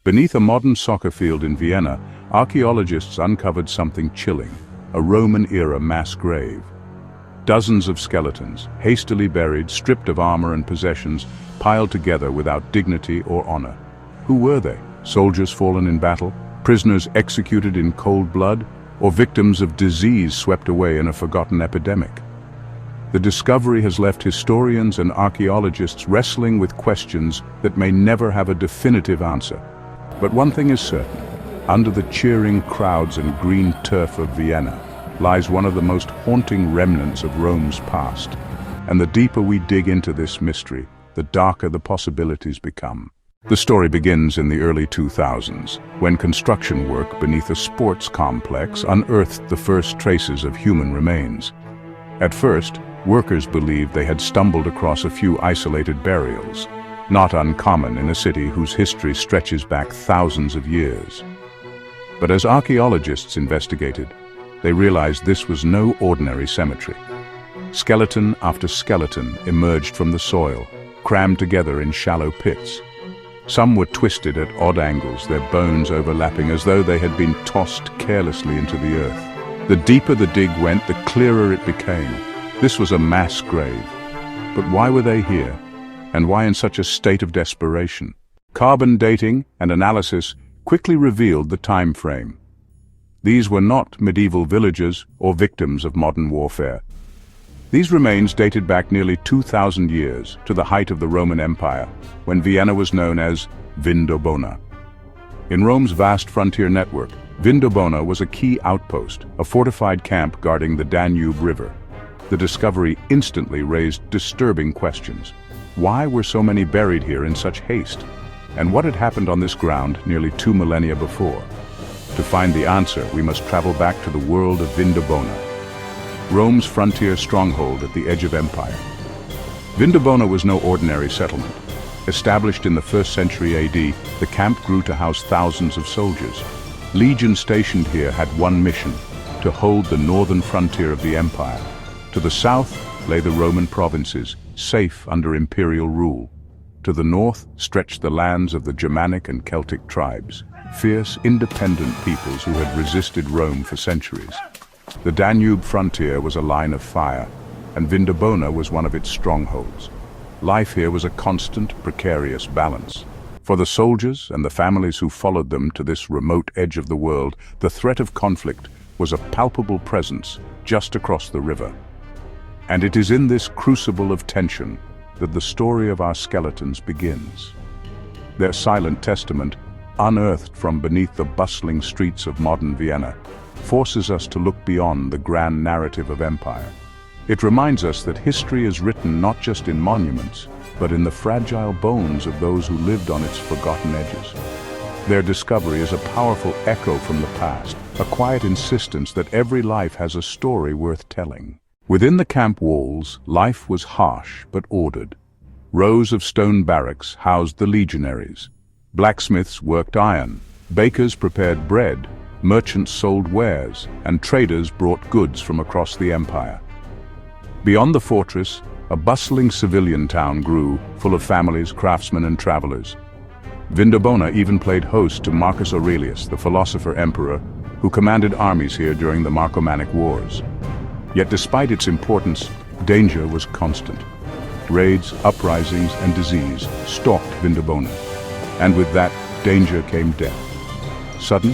Beneath a modern soccer field in Vienna, archaeologists uncovered something chilling, a Roman-era mass grave. Dozens of skeletons, hastily buried, stripped of armor and possessions, piled together without dignity or honor. Who were they? Soldiers fallen in battle? Prisoners executed in cold blood? Or victims of disease swept away in a forgotten epidemic? The discovery has left historians and archaeologists wrestling with questions that may never have a definitive answer. But one thing is certain: under the cheering crowds and green turf of Vienna lies one of the most haunting remnants of Rome's past. And the deeper we dig into this mystery, the darker the possibilities become. The story begins in the early 2000s, when construction work beneath a sports complex unearthed the first traces of human remains. At first, workers believed they had stumbled across a few isolated burials, not uncommon in a city whose history stretches back thousands of years. But as archaeologists investigated, they realized this was no ordinary cemetery. Skeleton after skeleton emerged from the soil, crammed together in shallow pits. Some were twisted at odd angles, their bones overlapping as though they had been tossed carelessly into the earth. The deeper the dig went, the clearer it became. This was a mass grave. But why were they here? And why in such a state of desperation? Carbon dating and analysis quickly revealed the time frame. These were not medieval villagers or victims of modern warfare. These remains dated back nearly 2,000 years to the height of the Roman Empire, when Vienna was known as Vindobona. In Rome's vast frontier network, Vindobona was a key outpost, a fortified camp guarding the Danube River. The discovery instantly raised disturbing questions. Why were so many buried here in such haste? And what had happened on this ground nearly 2 millennia before? To find the answer, we must travel back to the world of Vindobona, Rome's frontier stronghold at the edge of empire. Vindobona was no ordinary settlement. Established in the 1st century AD, the camp grew to house thousands of soldiers. Legions stationed here had one mission: to hold the northern frontier of the empire. To the south lay the Roman provinces, safe under imperial rule. To the north stretched the lands of the Germanic and Celtic tribes, fierce, independent peoples who had resisted Rome for centuries. The Danube frontier was a line of fire, and Vindobona was one of its strongholds. Life here was a constant, precarious balance. For the soldiers and the families who followed them to this remote edge of the world, the threat of conflict was a palpable presence just across the river. And it is in this crucible of tension that the story of our skeletons begins. Their silent testament, unearthed from beneath the bustling streets of modern Vienna, forces us to look beyond the grand narrative of empire. It reminds us that history is written not just in monuments, but in the fragile bones of those who lived on its forgotten edges. Their discovery is a powerful echo from the past, a quiet insistence that every life has a story worth telling. Within the camp walls, life was harsh but ordered. Rows of stone barracks housed the legionaries. Blacksmiths worked iron, bakers prepared bread, merchants sold wares, and traders brought goods from across the empire. Beyond the fortress, a bustling civilian town grew, full of families, craftsmen, and travelers. Vindobona even played host to Marcus Aurelius, the philosopher-emperor, who commanded armies here during the Marcomannic Wars. Yet despite its importance, danger was constant. Raids, uprisings, and disease stalked Vindobona. And with that danger came death. Sudden,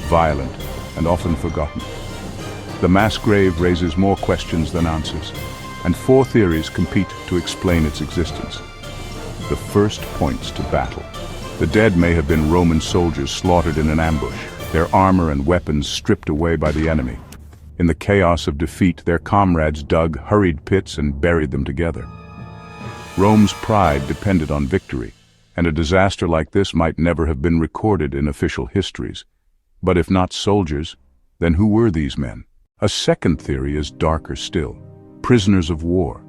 violent, and often forgotten. The mass grave raises more questions than answers, and 4 theories compete to explain its existence. The first points to battle. The dead may have been Roman soldiers slaughtered in an ambush, their armor and weapons stripped away by the enemy. In the chaos of defeat, their comrades dug hurried pits and buried them together. Rome's pride depended on victory, and a disaster like this might never have been recorded in official histories. But if not soldiers, then who were these men? A second theory is darker still: prisoners of war.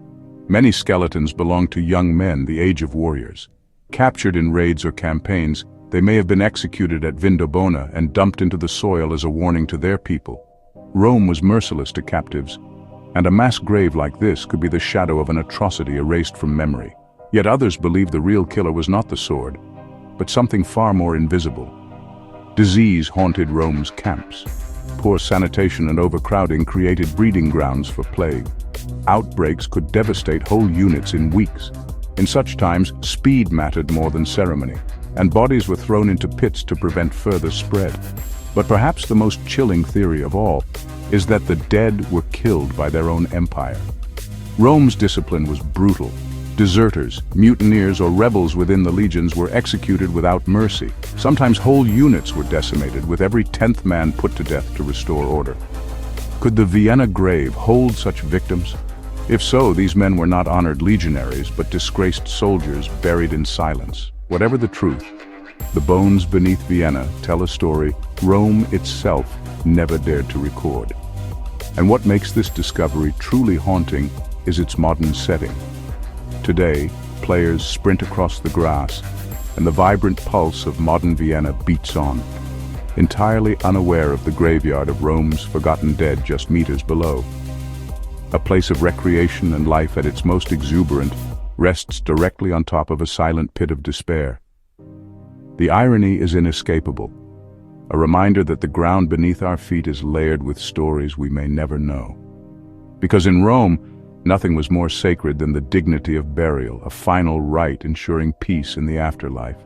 Many skeletons belong to young men, the age of warriors. Captured in raids or campaigns, they may have been executed at Vindobona and dumped into the soil as a warning to their people. Rome was merciless to captives, and a mass grave like this could be the shadow of an atrocity erased from memory. Yet others believe the real killer was not the sword, but something far more invisible. Disease haunted Rome's camps. Poor sanitation and overcrowding created breeding grounds for plague. Outbreaks could devastate whole units in weeks. In such times, speed mattered more than ceremony, and bodies were thrown into pits to prevent further spread. But perhaps the most chilling theory of all is that the dead were killed by their own empire. Rome's discipline was brutal. Deserters, mutineers, or rebels within the legions were executed without mercy. Sometimes whole units were decimated, with every 10th man put to death to restore order. Could the Vienna grave hold such victims? If so, these men were not honored legionaries, but disgraced soldiers buried in silence. Whatever the truth, the bones beneath Vienna tell a story Rome itself never dared to record. And what makes this discovery truly haunting is its modern setting. Today, players sprint across the grass, and the vibrant pulse of modern Vienna beats on, entirely unaware of the graveyard of Rome's forgotten dead just meters below. A place of recreation and life at its most exuberant rests directly on top of a silent pit of despair. The irony is inescapable, a reminder that the ground beneath our feet is layered with stories we may never know. Because in Rome, nothing was more sacred than the dignity of burial, a final rite ensuring peace in the afterlife.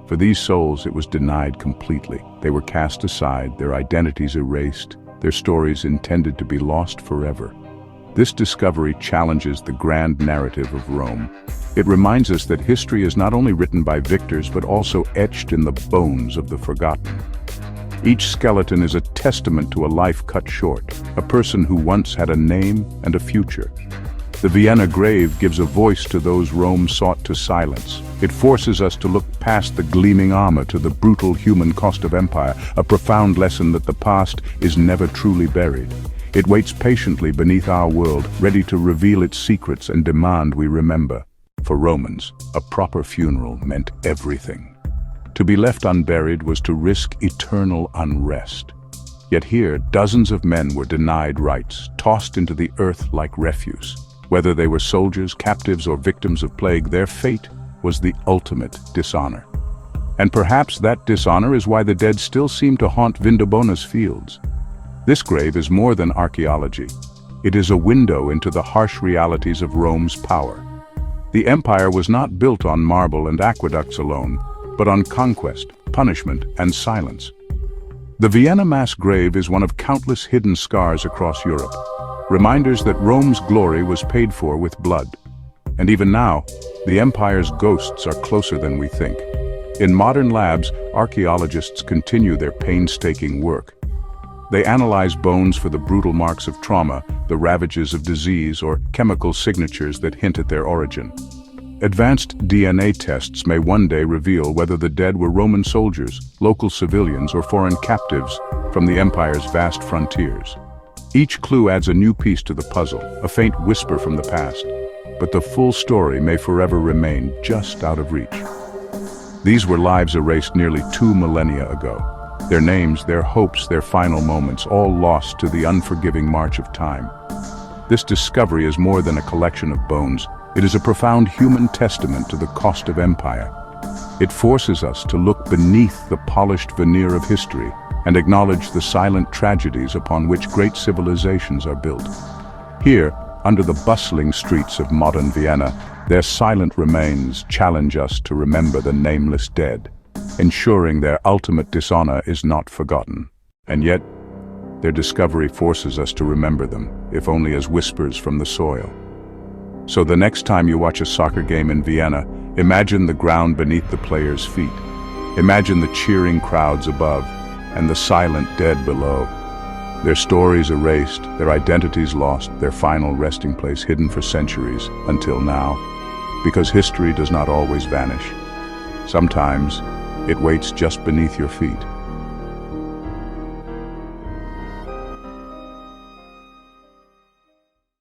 For these souls, it was denied completely. They were cast aside, their identities erased, their stories intended to be lost forever. This discovery challenges the grand narrative of Rome. It reminds us that history is not only written by victors, but also etched in the bones of the forgotten. Each skeleton is a testament to a life cut short, a person who once had a name and a future. The Vienna grave gives a voice to those Rome sought to silence. It forces us to look past the gleaming armor to the brutal human cost of empire, a profound lesson that the past is never truly buried. It waits patiently beneath our world, ready to reveal its secrets and demand we remember. For Romans, a proper funeral meant everything. To be left unburied was to risk eternal unrest. Yet here, dozens of men were denied rights, tossed into the earth like refuse. Whether they were soldiers, captives, or victims of plague, their fate was the ultimate dishonor. And perhaps that dishonor is why the dead still seem to haunt Vindobona's fields. This grave is more than archaeology. It is a window into the harsh realities of Rome's power. The empire was not built on marble and aqueducts alone, but on conquest, punishment, and silence. The Vienna mass grave is one of countless hidden scars across Europe, reminders that Rome's glory was paid for with blood. And even now, the empire's ghosts are closer than we think. In modern labs, archaeologists continue their painstaking work. They analyze bones for the brutal marks of trauma, the ravages of disease, or chemical signatures that hint at their origin. Advanced DNA tests may one day reveal whether the dead were Roman soldiers, local civilians, or foreign captives from the empire's vast frontiers. Each clue adds a new piece to the puzzle, a faint whisper from the past, but the full story may forever remain just out of reach. These were lives erased nearly 2 millennia ago. Their names, their hopes, their final moments, all lost to the unforgiving march of time. This discovery is more than a collection of bones. It is a profound human testament to the cost of empire. It forces us to look beneath the polished veneer of history and acknowledge the silent tragedies upon which great civilizations are built. Here, under the bustling streets of modern Vienna, their silent remains challenge us to remember the nameless dead, ensuring their ultimate dishonor is not forgotten. And yet, their discovery forces us to remember them, if only as whispers from the soil. So the next time you watch a soccer game in Vienna, imagine the ground beneath the players' feet. Imagine the cheering crowds above and the silent dead below. Their stories erased, their identities lost, their final resting place hidden for centuries, until now. Because history does not always vanish. Sometimes, it waits just beneath your feet.